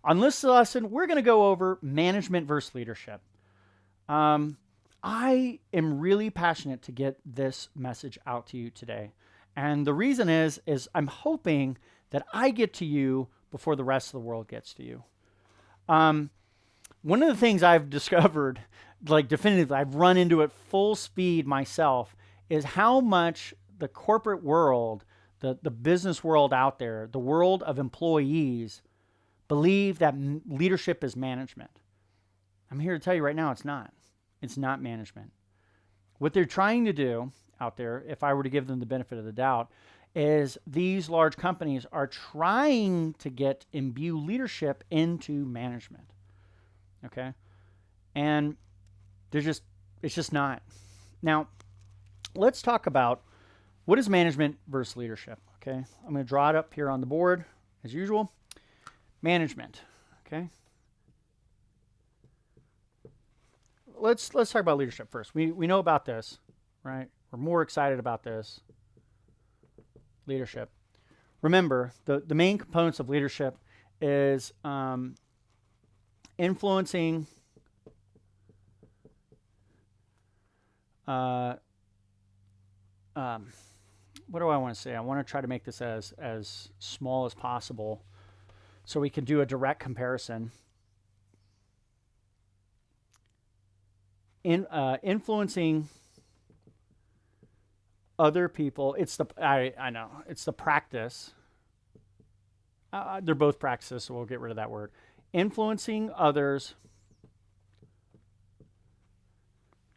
On this lesson, we're going to go over management versus leadership. I am really passionate to get this message out to you today. And the reason is I'm hoping that I get to you before the rest of the world gets to you. One of the things I've discovered, like definitively, I've run into it full speed myself, is how much the corporate world, the business world out there, the world of employees believe that leadership is management. I'm here to tell you right now, it's not. It's not management. What they're trying to do out there, if I were to give them the benefit of the doubt, is these large companies are trying to imbue leadership into management. Okay? And it's just not. Now, let's talk about what is management versus leadership. Okay? I'm going to draw it up here on the board as usual. Management. Okay? Let's talk about leadership first. We know about this, right? We're more excited about this. Leadership. Remember, the main components of leadership is influencing what do I want to say? I want to try to make this as small as possible so we can do a direct comparison. Influencing other people. I know it's the practice. They're both practices, so we'll get rid of that word. Influencing others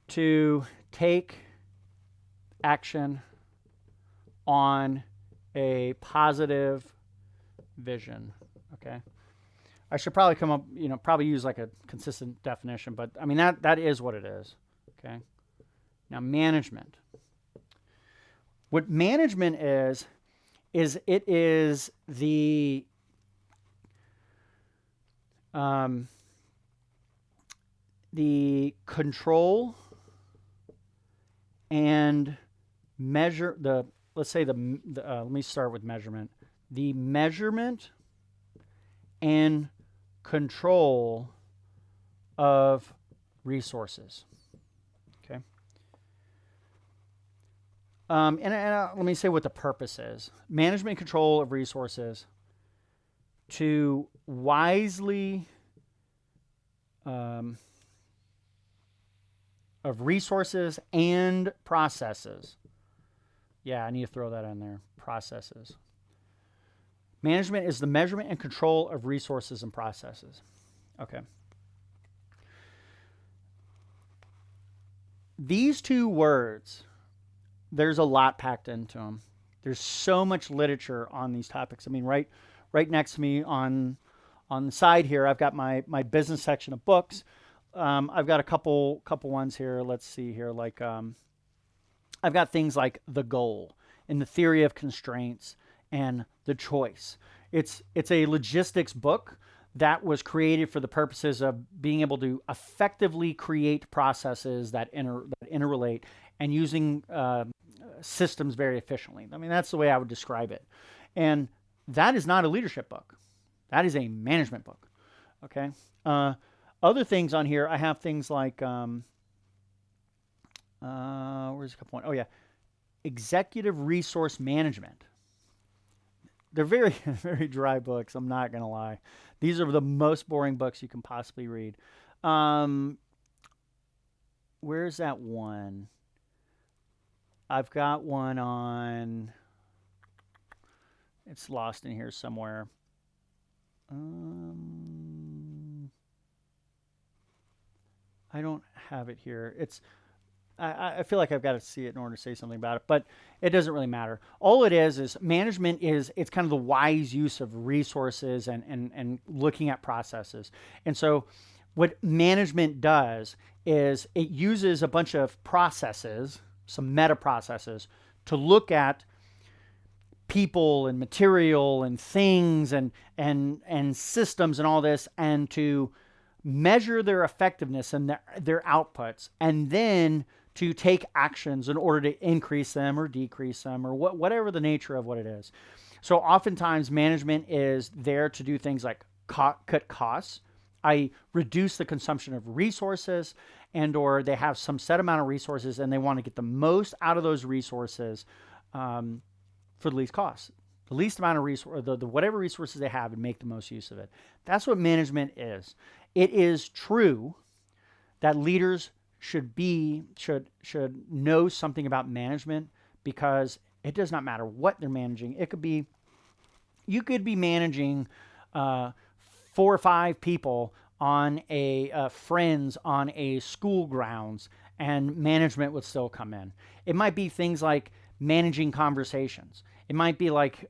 to take action on a positive vision. Okay. I should probably come up, probably use like a consistent definition, but I mean, that is what it is. Okay. Now, management. What management is it is the control and measure let me start with measurement. The measurement and control of resources. Okay. Let me say what the purpose is. Management control of resources to wisely of resources and processes. Yeah, I need to throw that in there. Processes. Management is the measurement and control of resources and processes. Okay. These two words, there's a lot packed into them. There's so much literature on these topics. I mean, right next to me on the side here, I've got my business section of books. I've got a couple ones here. Let's see here. Like I've got things like The Goal and The Theory of Constraints and The Choice. It's a logistics book that was created for the purposes of being able to effectively create processes that interrelate and using systems very efficiently. I mean, that's the way I would describe it. And that is not a leadership book. That is a management book. Okay. Other things on here, I have things like, where's a couple one? Oh yeah. Executive Resource Management. They're very, very dry books. I'm not going to lie. These are the most boring books you can possibly read. Where's that one? I've got one on, it's lost in here somewhere. I don't have it here. I feel like I've got to see it in order to say something about it, but it doesn't really matter. All it is management it's kind of the wise use of resources and looking at processes. And so what management does is it uses a bunch of processes, some meta processes, to look at people and material and things and systems and all this, and to measure their effectiveness and their outputs, and then to take actions in order to increase them or decrease them or whatever the nature of what it is. So oftentimes management is there to do things like cut costs. I reduce the consumption of resources, and or they have some set amount of resources and they want to get the most out of those resources for the least cost, the least amount of resource, the whatever resources they have, and make the most use of it. That's what management is. It is true that leaders should know something about management, because it does not matter what they're managing. It could be, you could be managing 4 or 5 people on friends on a school grounds, and management would still come in. It might be things like managing conversations. It might be like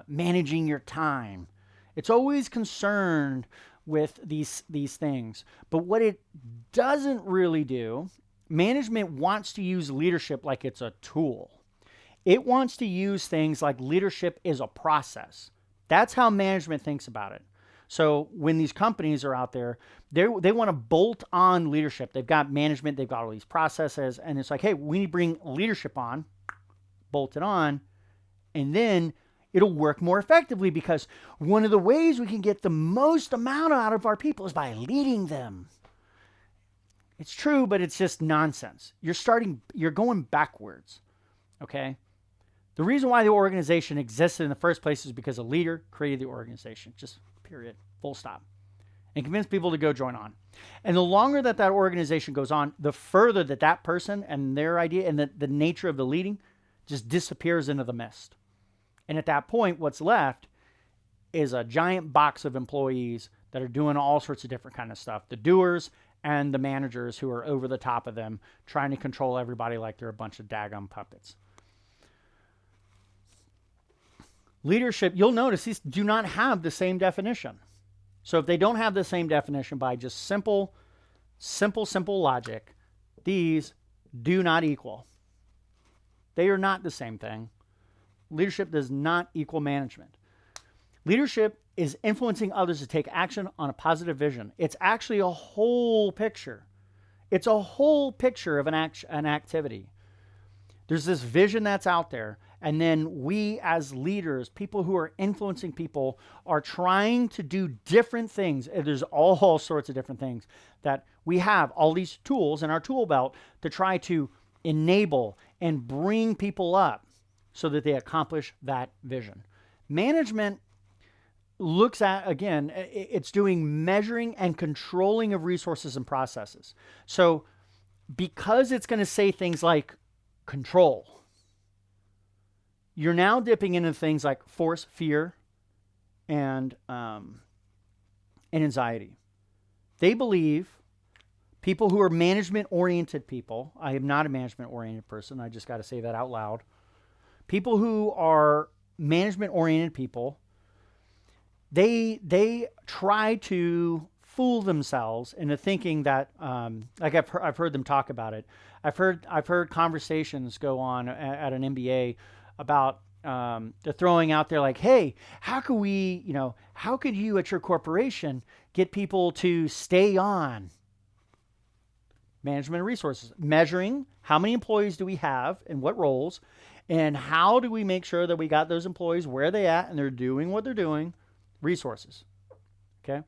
managing your time. It's always concerned with these things. But what it doesn't really do, management wants to use leadership like it's a tool. It wants to use things like leadership is a process. That's how management thinks about it. So when these companies are out there, they want to bolt on leadership. They've got management, they've got all these processes, and it's like, hey, we need to bring leadership on, bolt it on, and then it'll work more effectively, because one of the ways we can get the most amount out of our people is by leading them. It's true, but it's just nonsense. You're going backwards, okay? The reason why the organization existed in the first place is because a leader created the organization, just period, full stop, and convinced people to go join on. And the longer that organization goes on, the further that person and their idea and the nature of the leading just disappears into the mist. And at that point, what's left is a giant box of employees that are doing all sorts of different kind of stuff. The doers and the managers who are over the top of them, trying to control everybody like they're a bunch of daggum puppets. Leadership, you'll notice these do not have the same definition. So if they don't have the same definition by just simple logic, these do not equal. They are not the same thing. Leadership does not equal management. Leadership is influencing others to take action on a positive vision. It's actually a whole picture. It's a whole picture of an activity. There's this vision that's out there, and then we as leaders, people who are influencing people, are trying to do different things. There's all sorts of different things that we have, all these tools in our tool belt to try to enable and bring people up so that they accomplish that vision. Management looks at, again, it's doing measuring and controlling of resources and processes. So because it's going to say things like control, you're now dipping into things like force, fear, and anxiety. They believe people who are management-oriented people, I am not a management-oriented person, I just got to say that out loud. People who are management-oriented people, they try to fool themselves into thinking that, like I've heard them talk about it. I've heard conversations go on at an MBA about they're throwing out there like, hey, how could you at your corporation get people to stay on? Management of resources, measuring how many employees do we have and what roles, and how do we make sure that we got those employees where they at and they're doing what they're doing. Resources. Okay.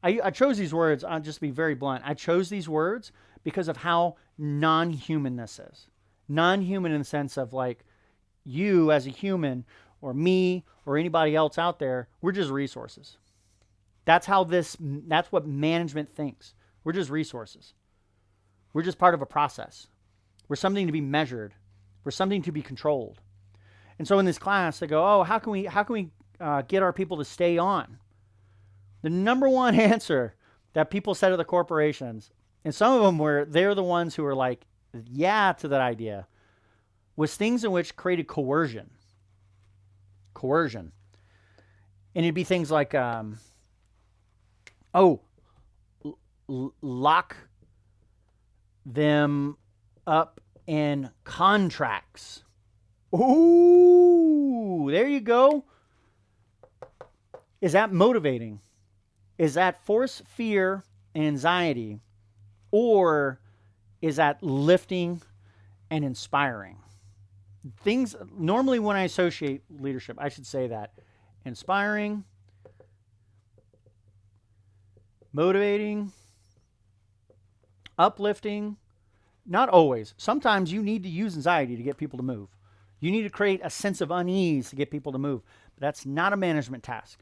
I chose these words, I'll just be very blunt. I chose these words because of how non-human this is. Non-human in the sense of like, you as a human or me or anybody else out there, we're just resources. That's what management thinks. We're just resources. We're just part of a process. We're something to be measured. We're something to be controlled. And so in this class, they go, oh, how can we get our people to stay on? The number one answer that people said to the corporations, and some of them they're the ones who were like, yeah, to that idea, was things in which created coercion. Coercion. And it'd be things like, lock them up in contracts. Ooh, there you go. Is that motivating? Is that force, fear, and anxiety? Or is that lifting and inspiring? Things, normally when I associate leadership, I should say that inspiring, motivating, uplifting. Not always. Sometimes you need to use anxiety to get people to move. You need to create a sense of unease to get people to move. But that's not a management task.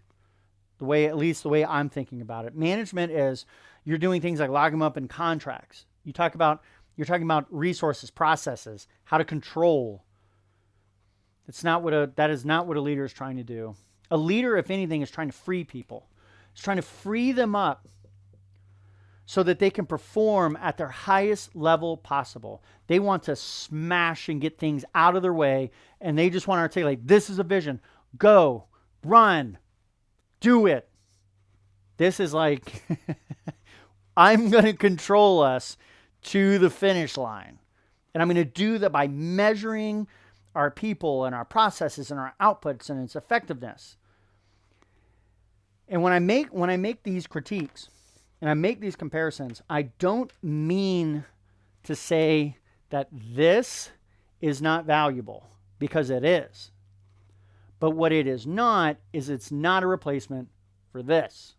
At least the way I'm thinking about it. Management is you're doing things like locking them up in contracts. You're talking about resources, processes, how to control. That is not what a leader is trying to do. A leader, if anything, is trying to free people. It's trying to free them up so that they can perform at their highest level possible. They want to smash and get things out of their way, and they just want to articulate, this is a vision. Go, run, do it. This is like, I'm going to control us to the finish line. And I'm going to do that by measuring our people and our processes and our outputs and its effectiveness. And when I make these critiques and I make these comparisons, I don't mean to say that this is not valuable, because it is. But what it is not is it's not a replacement for this.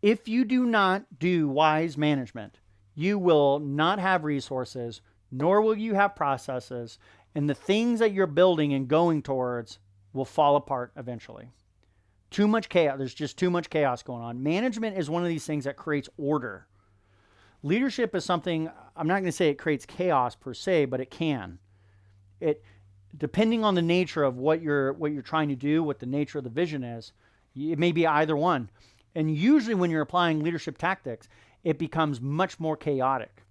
If you do not do wise management, you will not have resources, nor will you have processes, and the things that you're building and going towards will fall apart eventually. Too much chaos. There's just too much chaos going on. Management is one of these things that creates order. Leadership is something, I'm not going to say it creates chaos per se, but it can. Depending on the nature of what you're trying to do, what the nature of the vision is, it may be either one. And usually when you're applying leadership tactics, it becomes much more chaotic.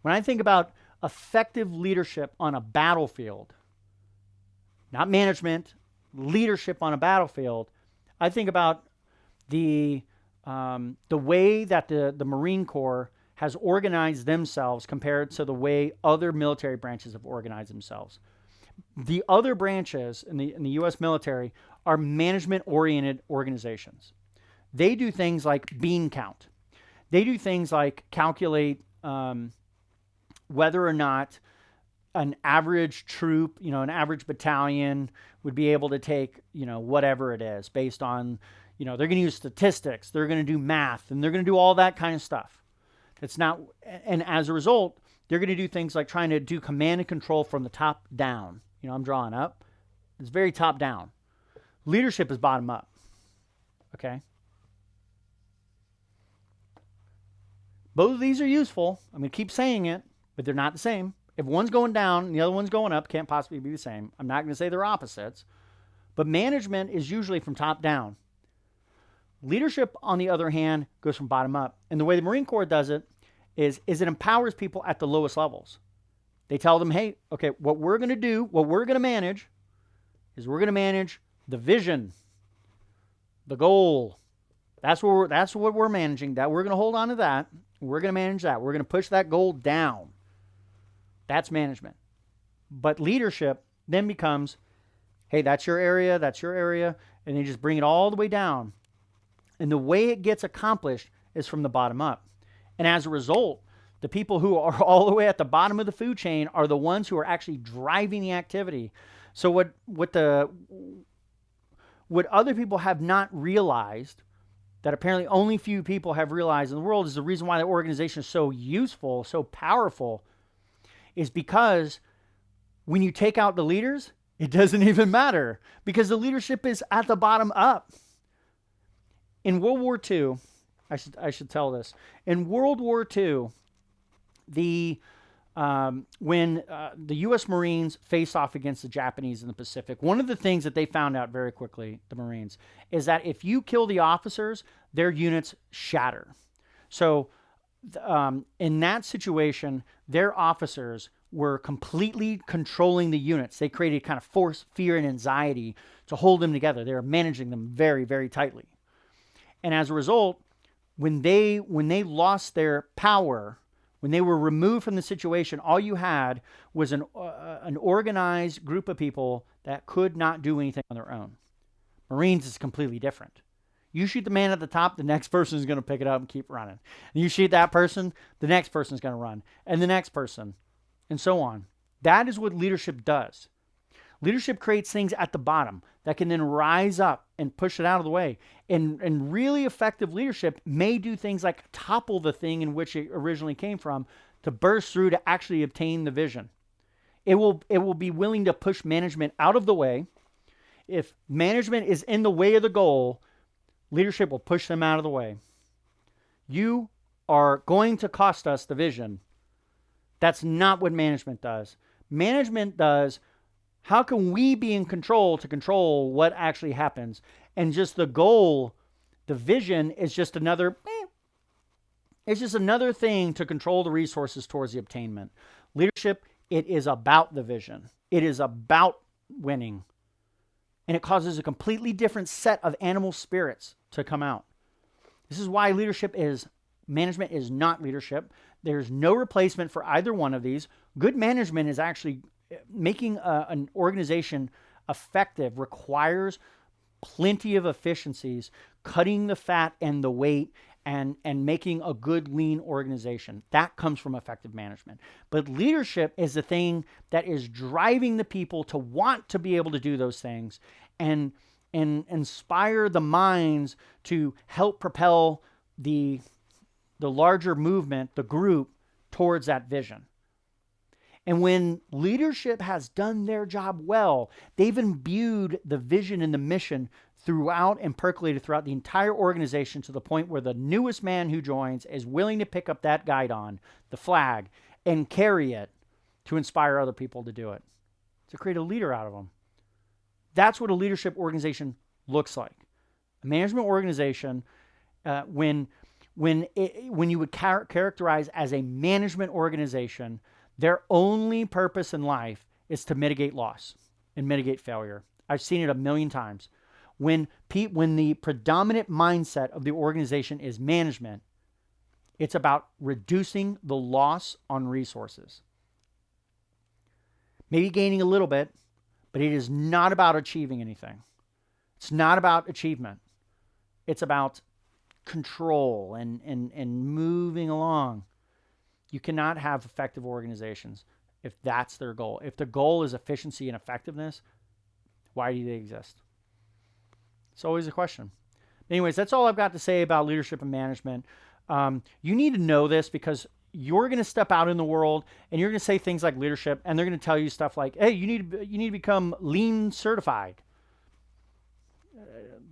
When I think about effective leadership on a battlefield, not management, leadership on a battlefield, I think about the way that the Marine Corps has organized themselves compared to the way other military branches have organized themselves. The other branches in the U.S. military are management-oriented organizations. They do things like bean count. They do things like calculate whether or not an average troop, an average battalion would be able to take, whatever it is based on, they're going to use statistics, they're going to do math, and they're going to do all that kind of stuff. And as a result, they're going to do things like trying to do command and control from the top down. I'm drawing up. It's very top down. Leadership is bottom up. Okay? Both of these are useful. I'm going to keep saying it, but they're not the same. If one's going down and the other one's going up, can't possibly be the same. I'm not going to say they're opposites. But management is usually from top down. Leadership, on the other hand, goes from bottom up. And the way the Marine Corps does it is it empowers people at the lowest levels. They tell them, hey, okay, what we're going to do, what we're going to manage is we're going to manage the vision, the goal. That's what we're managing. That we're going to hold on to that. We're going to manage that. We're going to push that goal down. That's management. But leadership then becomes, hey, that's your area, and they just bring it all the way down. And the way it gets accomplished is from the bottom up. And as a result, the people who are all the way at the bottom of the food chain are the ones who are actually driving the activity. So what other people have not realized, that apparently only few people have realized in the world, is the reason why the organization is so useful, so powerful, is because when you take out the leaders, it doesn't even matter, because the leadership is at the bottom up. In World War II, I should tell this. In World War II, when the U.S. Marines faced off against the Japanese in the Pacific, one of the things that they found out very quickly, the Marines, is that if you kill the officers, their units shatter. So in that situation, their officers were completely controlling the units. They created kind of force, fear, and anxiety to hold them together. They were managing them very, very tightly. And as a result, when they lost their power, when they were removed from the situation, all you had was an organized group of people that could not do anything on their own. Marines is completely different. You shoot the man at the top, the next person is going to pick it up and keep running. And you shoot that person, the next person is going to run. And the next person, and so on. That is what leadership does. Leadership creates things at the bottom that can then rise up and push it out of the way. And really effective leadership may do things like topple the thing in which it originally came from to burst through to actually obtain the vision. It will be willing to push management out of the way. If management is in the way of the goal, leadership will push them out of the way. You are going to cost us the vision. That's not what management does. Management does, how can we be in control to control what actually happens? And just the goal, the vision is just another, it's just another thing to control the resources towards the obtainment. Leadership, it is about the vision. It is about winning. And it causes a completely different set of animal spirits to come out. This is why management is not leadership. There's no replacement for either one of these. Good management is actually making an organization effective, requires plenty of efficiencies, cutting the fat and the weight, and making a good lean organization. That comes from effective management. But leadership is the thing that is driving the people to want to be able to do those things and inspire the minds to help propel the larger movement, the group, towards that vision. And when leadership has done their job well, they've imbued the vision and the mission throughout and percolated throughout the entire organization to the point where the newest man who joins is willing to pick up that guidon, the flag, and carry it to inspire other people to do it, to create a leader out of them. That's what a leadership organization looks like. A management organization, when you would characterize as a management organization, their only purpose in life is to mitigate loss and mitigate failure. I've seen it a million times. When the predominant mindset of the organization is management, it's about reducing the loss on resources. Maybe gaining a little bit, but it is not about achieving anything. It's not about achievement. It's about control and moving along. You cannot have effective organizations if that's their goal. If the goal is efficiency and effectiveness, why do they exist? It's always a question. Anyways, that's all I've got to say about leadership and management. You need to know this because you're going to step out in the world and you're going to say things like leadership, and they're going to tell you stuff like, "Hey, you need to become lean certified."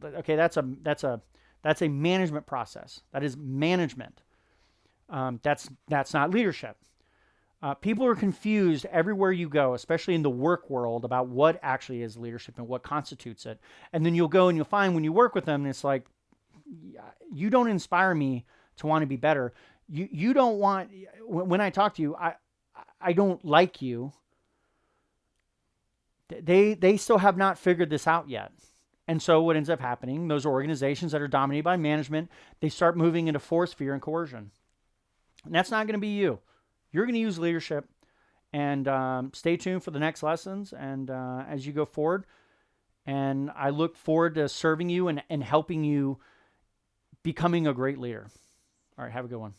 Okay, that's a management process. That is management. That's not leadership. People are confused everywhere you go, especially in the work world, about what actually is leadership and what constitutes it. And then you'll go and you'll find when you work with them, it's like, you don't inspire me to want to be better. You don't want, when I talk to you, I don't like you. They still have not figured this out yet. And so what ends up happening, those organizations that are dominated by management, they start moving into force, fear, and coercion. And that's not going to be you. You're going to use leadership. And stay tuned for the next lessons and as you go forward. And I look forward to serving you and helping you becoming a great leader. All right, have a good one.